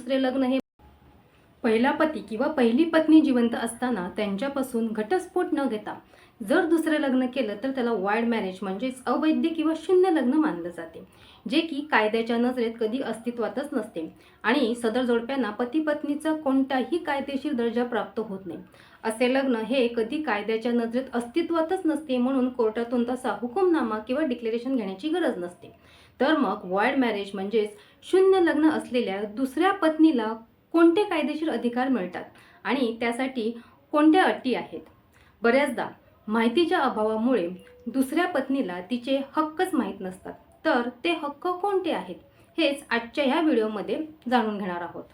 दुसरे लग्न हे पहिला पती किंवा पहिली पत्नी जिवंत असताना त्यांच्यापासून घटस्फोट न घेता जर दुसरे लग्न केलं तर त्याला वाईल्ड मॅरेज म्हणजेच अवैध किंवा शून्य लग्न मानलं जाते, जे की कायद्याच्या नजरेत कधी अस्तित्वातच नसते आणि सदर जोडप्यांना पती पत्नीचा कोणताही कायदेशीर दर्जा प्राप्त होत नाही. असे लग्न हे कधी कायद्याच्या नजरेत अस्तित्वातच नसते, म्हणून कोर्टातून तसा हुकुमनामा किंवा डिक्लेरेशन घेण्याची गरज नसते. तर मग वाईल्ड मॅरेज म्हणजेच शून्य लग्न असलेल्या दुसऱ्या पत्नीला कोणते कायदेशीर अधिकार मिळतात आणि त्यासाठी कोणत्या अटी आहेत? बऱ्याचदा माहितीच्या अभावामुळे दुसऱ्या पत्नीला तिचे हक्कच माहीत नसतात. तर ते हक्क कोणते आहेत हेच आजच्या ह्या व्हिडिओमध्ये जाणून घेणार आहोत.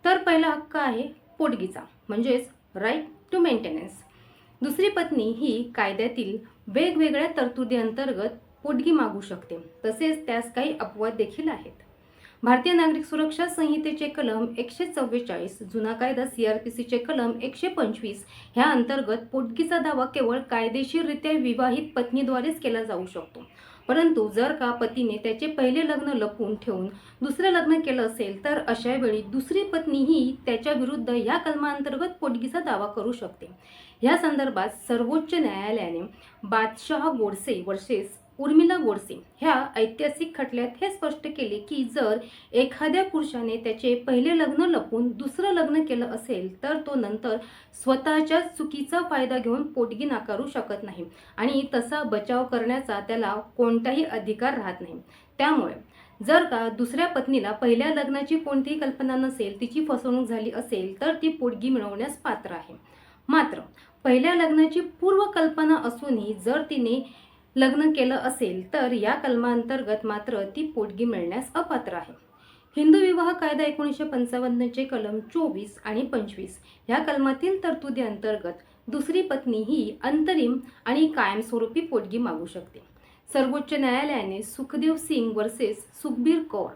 तर पहिला हक्क आहे पोटगीचा, म्हणजेच राईट टू मेंटेनन्स. दुसरी पत्नी ही कायद्यातील वेगवेगळ्या तरतुदी अंतर्गत पोटगी मागू शकते. तसेच त्यास काही अपवाद देखील आहेत. भारतीय नागरिक सुरक्षा संहितेचे कलम 144, जुना कायदा CRPCचे कलम 125 ह्या अंतर्गत पोटगीचा दावा केवळ कायदेशीररित्या विवाहित पत्नीद्वारेच केला जाऊ शकतो. परंतु जर का पतीने त्याचे पहिले लग्न लपवून ठेवून दुसरे लग्न केलं असेल तर अशा वेळी दुसरी पत्नी ही त्याच्या विरुद्ध या कलमांतर्गत पोटगीचा दावा करू शकते. या संदर्भात सर्वोच्च न्यायालयाने बादशाह गोडसे वर्सेस उर्मिला गोडसे ह्या ऐतिहासिक खटल्यात हे स्पष्ट केले की जर एखाद्या पुरुषाने त्याचे पहिले लग्न लपवून दुसरं लग्न केलं असेल तर तो नंतर स्वतःच्या चुकीचा फायदा घेऊन पोटगी नाकारू शकत नाही आणि तसा बचाव करण्याचा त्याला कोणताही अधिकार राहत नाही. त्यामुळे जर का दुसऱ्या पत्नीला पहिल्या लग्नाची कोणतीही कल्पना नसेल, तिची फसवणूक झाली असेल तर ती पोटगी मिळवण्यास पात्र आहे. मात्र पहिल्या लग्नाची पूर्व कल्पना असूनही जर तिने लग्न केलं असेल तर या कलमांतर्गत मात्र ती पोटगी मिळण्यास अपात्र आहे. हिंदू विवाह कायदा 1955चे कलम 24 आणि 25 ह्या कलमातील तरतुदी अंतर्गत दुसरी पत्नी ही अंतरिम आणि कायमस्वरूपी पोटगी मागू शकते. सर्वोच्च न्यायालयाने सुखदेव सिंग वर्सेस सुखबीर कौर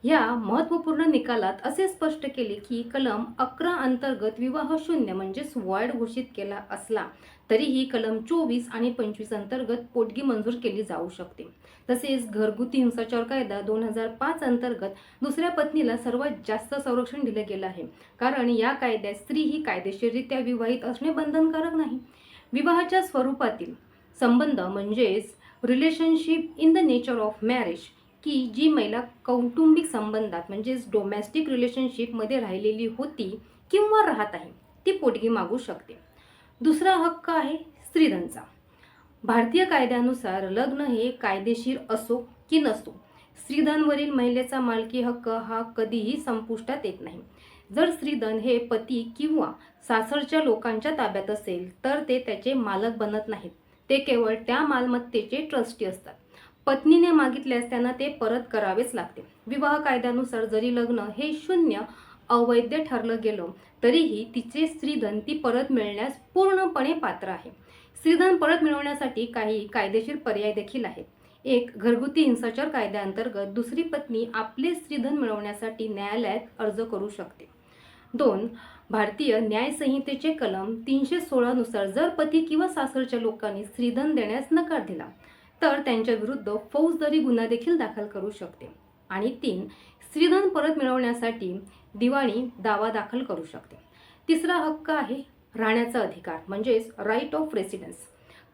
या महत्त्वपूर्ण निकालात असे स्पष्ट केले की कलम 11 अंतर्गत विवाह शून्य म्हणजेच वॉइड घोषित केला असला तरीही कलम 24 आणि 25 अंतर्गत पोटगी मंजूर केली जाऊ शकते. तसेच घरगुती हिंसाचार कायदा 2005 अंतर्गत दुसऱ्या पत्नीला सर्वात जास्त संरक्षण दिले गेलं आहे, कारण या कायद्यात स्त्री ही कायदेशीररित्या विवाहित असणे बंधनकारक नाही. विवाहाच्या स्वरूपातील संबंध म्हणजेच relationship in the nature of marriage की जी महिला कौटुंबिक संबंधात म्हणजेच डोमेस्टिक रिलेशनशिपमध्ये राहिलेली होती किंवा राहत आहे ती पोटगी मागू शकते. दुसरा हक्क आहे स्त्रीधनचा. भारतीय कायद्यानुसार लग्न हे कायदेशीर असो की नसो, स्त्रीधनवरील महिलेचा मालकी हक्क हा कधीही संपुष्टात येत नाही. जर स्त्रीधन हे पती किंवा सासरच्या लोकांच्या ताब्यात असेल तर ते त्याचे मालक बनत नाहीत, ते केवळ त्या मालमत्तेचे ट्रस्टी असतात. पत्नीने मागितल्यास त्यांना ते परत करावेच लागते. विवाह कायद्यानुसार जरी लग्न हे शून्य अवैध ठरलं गेलं तरीही तिचे स्त्रीधन ती परत मिळण्यास पूर्णपणे पात्र आहे. स्त्रीधन परत मिळवण्यासाठी काही कायदेशीर पर्याय देखील आहेत. 1. घरगुती हिंसाचार कायद्याअंतर्गत दुसरी पत्नी आपले स्त्रीधन मिळवण्यासाठी न्यायालयात अर्ज करू शकते. 2. भारतीय न्याय संहितेचे कलम 316 नुसार जर पती किंवा सासरच्या लोकांनी स्त्रीधन देण्यास नकार दिला तर त्यांच्या विरुद्ध फौजदारी गुन्हा देखील दाखल करू शकते. आणि 3. स्त्रीधन परत मिळवण्यासाठी दिवाणी दावा दाखल करू शकते. तिसरा हक्क आहे राहण्याचा अधिकार म्हणजेच राईट ऑफ रेसिडेन्स.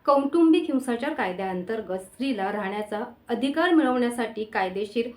कौटुंबिक हिंसाचार कायद्याअंतर्गत स्त्रीला राहण्याचा अधिकार मिळवण्यासाठी कायदेशीर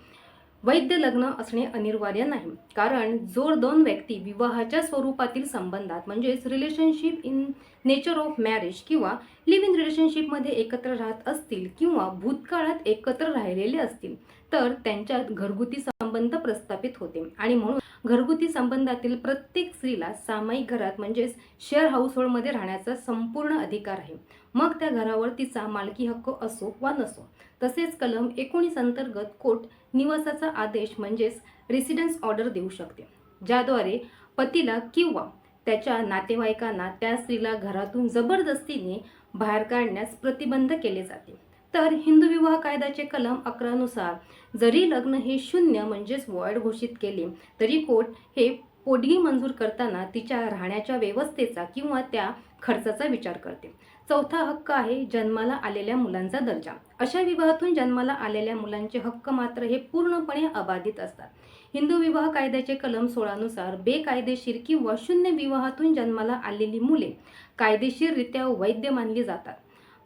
वैध लग्न असणे अनिवार्य नाही, कारण जोर दोन व्यक्ती विवाहाच्या स्वरूपातील संबंधात म्हणजेच relationship in nature of marriage किंवा लिव्ह इन रिलेशनशिपमध्ये एकत्र राहत असतील किंवा भूतकाळात एकत्र राहिलेले असतील तर त्यांच्यात घरगुती संबंध प्रस्थापित होते आणि म्हणून घरगुती संबंधातील प्रत्येक स्त्रीला सामायिक घरात म्हणजेच शेअर हाऊसहोल्डमध्ये राहण्याचा संपूर्ण अधिकार आहे, मग त्या घरावर तिचा मालकी हक्क असो वा नसो. तसेच कलम 19 अंतर्गत कोर्ट निवासाचा आदेश म्हणजेच रेसिडेन्स ऑर्डर देऊ शकते, ज्याद्वारे पतीला किंवा त्याच्या नातेवाईकांना त्या स्त्रीला घरातून जबरदस्तीने बाहेर काढण्यास प्रतिबंध केले जाते. तर हिंदू विवाह कायद्याचे कलम 11 नुसार जरी लग्न हे शून्य म्हणजेच वॉइड घोषित केले तरी कोर्ट हे पोटगी मंजूर करताना तिच्या राहण्याच्या व्यवस्थेचा किंवा त्या खर्चाचा विचार करते. चौथा हक्क आहे जन्माला आलेल्या मुलांचा दर्जा. अशा विवाहातून जन्माला आलेल्या मुलांचे हक्क मात्र हे पूर्णपणे अबाधित असतात. हिंदू विवाह कायद्याचे कलम 16 नुसार बेकायदेशीर किंवा शून्य विवाहातून जन्माला आलेली मुले कायदेशीररित्या वैध मानली जातात.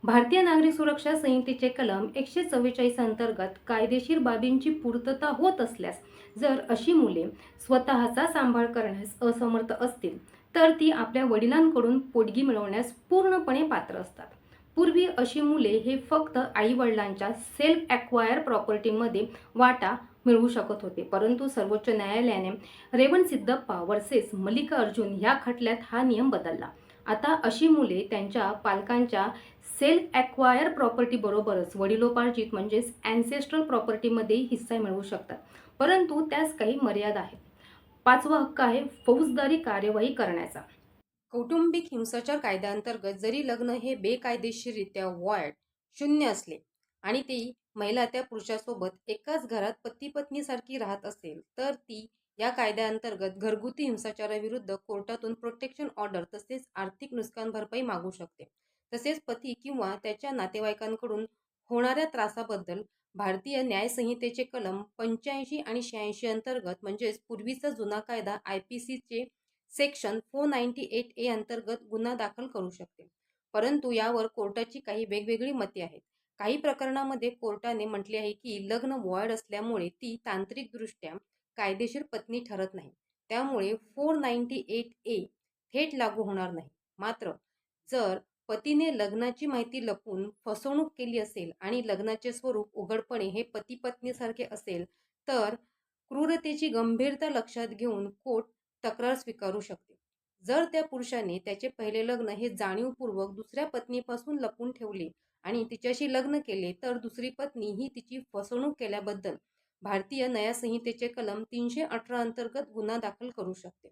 भारतीय नागरिक सुरक्षा संहितेचे कलम 144 अंतर्गत कायदेशीर बाबींची पूर्तता होत असल्यास जर अशी मुले स्वतःचा सांभाळ करण्यास असमर्थ असतील तर ती आपल्या वडिलांकडून पोटगी मिळवण्यास पूर्णपणे पात्र असतात. पूर्वी अशी मुले हे फक्त आई वडिलांच्या सेल्फ ॲक्वायर प्रॉपर्टीमध्ये वाटा मिळवू शकत होते, परंतु सर्वोच्च न्यायालयाने रेवण सिद्धप्पा वर्सेस मल्लिकार्जुन या खटल्यात हा नियम बदलला. आता अशी मुले त्यांच्या पालकांच्या सेल्फ ॲक्वायर प्रॉपर्टी बरोबरच वडिलोपार्जित म्हणजेच ॲन्सेस्ट्रल प्रॉपर्टीमध्ये हिस्सा मिळवू शकतात, परंतु त्यास काही मर्यादा आहेत. 5वा हक्क आहे फौजदारी कार्यवाही करण्याचा. कौटुंबिक हिंसाचार कायद्याअंतर्गत जरी लग्न हे बेकायदेशीररित्या वॉइड शून्य असले आणि ती महिला त्या पुरुषासोबत एकाच घरात पती पत्नीसारखी राहत असेल तर ती या कायद्याअंतर्गत घरगुती हिंसाचाराविरुद्ध कोर्टातून प्रोटेक्शन ऑर्डर तसेच आर्थिक नुकसान भरपाई मागू शकते. तसेच पती किंवा त्याच्या नातेवाईकांकडून होणाऱ्या त्रासाबद्दल भारतीय न्याय संहितेचे कलम 85 आणि 86 अंतर्गत म्हणजेच पूर्वीचा जुना कायदा IPCचे सेक्शन 498A अंतर्गत गुन्हा दाखल करू शकते. परंतु यावर कोर्टाची काही वेगवेगळी मते आहेत. काही प्रकरणामध्ये कोर्टाने म्हटले आहे की लग्न वॉइड असल्यामुळे ती तांत्रिकदृष्ट्या कायदेशीर पत्नी ठरत नाही, त्यामुळे 498A थेट लागू होणार नाही. मात्र जर पतीने लग्नाची माहिती लपवून फसवणूक केली असेल आणि लग्नाचे स्वरूप उघडपणे हे पती पत्नीसारखे असेल तर क्रूरतेची गंभीरता लक्षात घेऊन कोर्ट तक्रार स्वीकारू शकते. जर त्या पुरुषाने त्याचे पहिले लग्न हे जाणीवपूर्वक दुसऱ्या पत्नीपासून लपवून ठेवले आणि तिच्याशी लग्न केले तर दुसरी पत्नी ही तिची फसवणूक केल्याबद्दल भारतीय न्याय संहितेचे कलम 318 अंतर्गत गुन्हा दाखल करू शकते.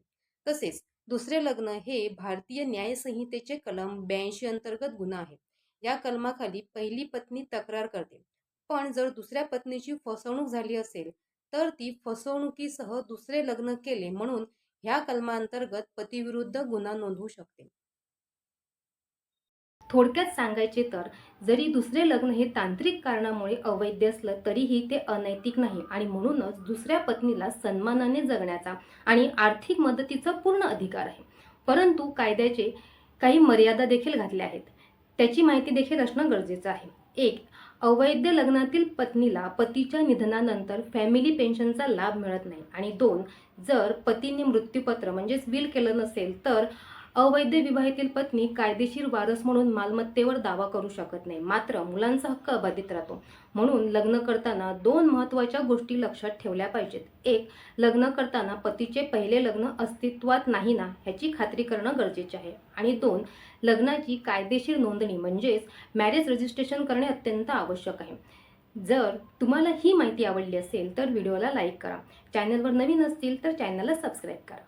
तसेच दुसरे लग्न हे भारतीय न्याय संहितेचे कलम 82 अंतर्गत गुन्हा आहे. या कलमाखाली पहिली पत्नी तक्रार करते, पण जर दुसऱ्या पत्नीची फसवणूक झाली असेल तर ती फसवणुकीसह दुसरे लग्न केले म्हणून ह्या कलमांतर्गत पतीविरुद्ध गुन्हा नोंदवू शकते. थोडक्यात सांगायचे तर जरी दुसरे लग्न हे तांत्रिक कारणामुळे अवैध असलं तरीही ते अनैतिक नाही आणि म्हणूनच दुसऱ्या पत्नीला सन्मानाने जगण्याचा आणि आर्थिक मदतीचा पूर्ण अधिकार आहे. परंतु कायद्याचे काही मर्यादा देखील घातल्या आहेत, त्याची माहिती देखील असणं गरजेचं आहे. 1. अवैध लग्नातील पत्नीला पतीच्या निधनानंतर फॅमिली पेन्शनचा लाभ मिळत नाही. आणि 2. जर पतीने मृत्यूपत्र म्हणजेच विल केलं नसेल तर अवैध विवाहातील पत्नी कायदेशीर वारस म्हणून मालमत्तेवर दावा करू शकत नाही, मात्र मुलांचा हक्क अबाधित राहतो. म्हणून लग्न करताना 2 महत्त्वाच्या गोष्टी लक्षात ठेवल्या पाहिजेत. 1. लग्न करताना पतीचे पहिले लग्न अस्तित्वात नाही ना ह्याची खात्री करणं गरजेचे आहे. आणि 2. लग्नाची कायदेशीर नोंदणी म्हणजेच मॅरेज रजिस्ट्रेशन करणे अत्यंत आवश्यक आहे. जर तुम्हाला ही माहिती आवडली असेल तर व्हिडिओला लाईक करा. चॅनलवर नवीन असतील तर चॅनलला सबस्क्राईब करा.